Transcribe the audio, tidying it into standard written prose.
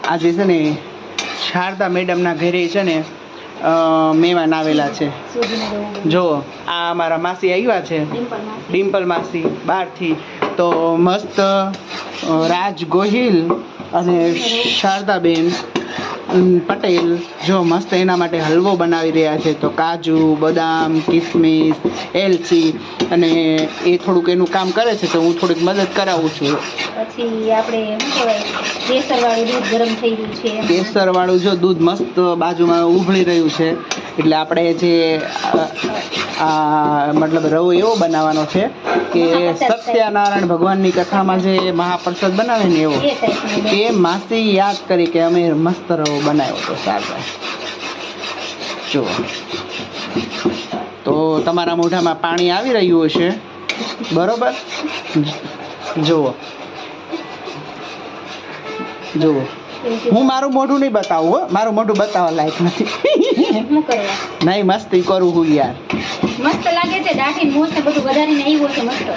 આજે છે ને શારદા મેડમના ઘરે છે ને મહેમાન આવેલા છે. જો આ અમારા માસી આવ્યા છે, ડિમ્પલ માસી બહારથી. તો મસ્ત રાજ ગોહિલ અને શારદાબેન પટેલ જો મસ્ત એના માટે હલવો બનાવી રહ્યા છે. તો કાજુ, બદામ, કિસમિસ, એલચી અને એ થોડુંક એનું કામ કરે છે, તો હું થોડીક મદદ કરાવું છું. પછી આપણે કેસરવાળું દૂધ ગરમ થઈ ગયું છે. કેસરવાળું જો દૂધ મસ્ત બાજુમાં ઉભળી રહ્યું છે. એટલે આપણે જે મતલબ રવો એવો બનાવવાનો છે કે સત્યનારાયણ ભગવાનની કથામાં જે મહાપ્રસાદ બનાવે ને એવો. એ માસી યાદ કરી કે અમે મસ્ત રવો બનાવ્યો તો સારું. જુઓ તો તમારા મોઢામાં પાણી આવી રહ્યું હશે, બરોબર? જુઓ જુઓ, હું મારું મોઢું નહીં બતાવું હો, મારું મોઢું બતાવવા લાયક નથી. નહીં, મસ્તી કરું હું યાર. મસ્ત લાગે છે, દાઢી મોસ ને બધું વધારીને આવ્યો છે મસ્ત.